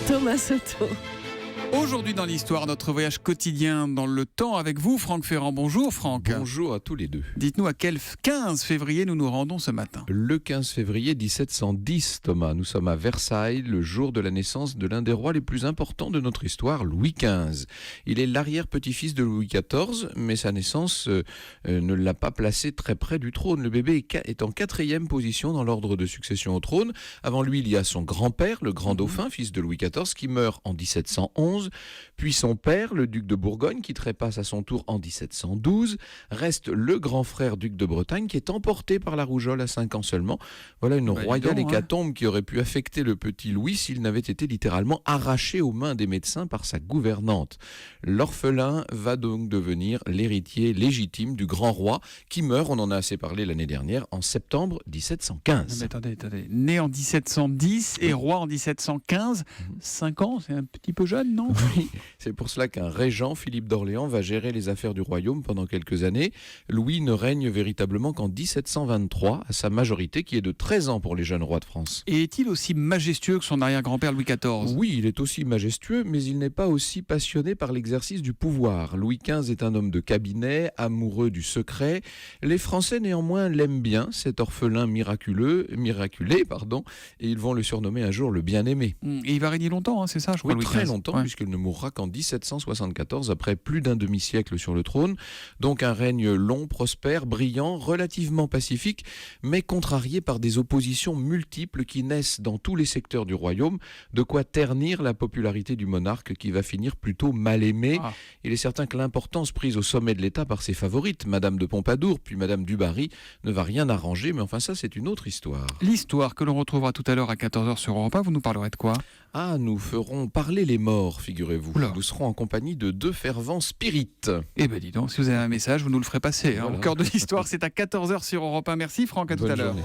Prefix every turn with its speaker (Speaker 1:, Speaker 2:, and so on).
Speaker 1: Thomas Soto.
Speaker 2: Aujourd'hui dans l'histoire, notre voyage quotidien dans le temps avec vous, Franck Ferrand. Bonjour Franck.
Speaker 3: Bonjour à tous les deux.
Speaker 2: Dites-nous à quel 15 février nous nous rendons ce matin.
Speaker 3: Le 15 février 1710, Thomas, nous sommes à Versailles, le jour de la naissance de l'un des rois les plus importants de notre histoire, Louis XV. Il est l'arrière-petit-fils de Louis XIV, mais sa naissance ne l'a pas placé très près du trône. Le bébé est en 4e position dans l'ordre de succession au trône. Avant lui, il y a son grand-père, le grand dauphin, fils de Louis XIV, qui meurt en 1711. Puis son père, le duc de Bourgogne, qui trépasse à son tour en 1712. Reste le grand frère duc de Bretagne, qui est emporté par la rougeole à 5 ans seulement. Voilà une royale hécatombe qui aurait pu affecter le petit Louis s'il n'avait été littéralement arraché aux mains des médecins par sa gouvernante. L'orphelin va donc devenir l'héritier légitime du grand roi, qui meurt, on en a assez parlé l'année dernière, en septembre 1715.
Speaker 2: Mais attendez. Né en 1710 et roi en 1715, 5 ans, c'est un petit peu jeune, non ?
Speaker 3: Oui, c'est pour cela qu'un régent, Philippe d'Orléans, va gérer les affaires du royaume pendant quelques années. Louis ne règne véritablement qu'en 1723, à sa majorité, qui est de 13 ans pour les jeunes rois de France.
Speaker 2: Et est-il aussi majestueux que son arrière-grand-père Louis XIV ?
Speaker 3: Oui, il est aussi majestueux, mais il n'est pas aussi passionné par l'exercice du pouvoir. Louis XV est un homme de cabinet, amoureux du secret. Les Français, néanmoins, l'aiment bien, cet orphelin miraculé, et ils vont le surnommer un jour le bien-aimé.
Speaker 2: Et il va régner longtemps, hein, c'est ça, je crois,
Speaker 3: Oui,
Speaker 2: Louis
Speaker 3: très
Speaker 2: XV.
Speaker 3: longtemps, puisqu'il ne mourra qu'en 1774, après plus d'un demi-siècle sur le trône. Donc un règne long, prospère, brillant, relativement pacifique, mais contrarié par des oppositions multiples qui naissent dans tous les secteurs du royaume, de quoi ternir la popularité du monarque qui va finir plutôt mal aimé. Il est certain que l'importance prise au sommet de l'État par ses favorites, Madame de Pompadour, puis Madame du Barry, ne va rien arranger, mais enfin ça c'est une autre histoire.
Speaker 2: L'histoire que l'on retrouvera tout à l'heure à 14h sur Europe 1, vous nous parlerez de quoi ?
Speaker 3: Ah, nous ferons parler les morts, figurez-vous.
Speaker 2: Oula.
Speaker 3: Nous serons en compagnie de 2 fervents spirites.
Speaker 2: Eh ben dis donc, si vous avez un message, vous nous le ferez passer.
Speaker 3: Voilà.
Speaker 2: Au cœur de l'histoire, c'est à 14h sur Europe 1. Merci Franck, à tout à
Speaker 3: Bonne
Speaker 2: l'heure.
Speaker 3: journée.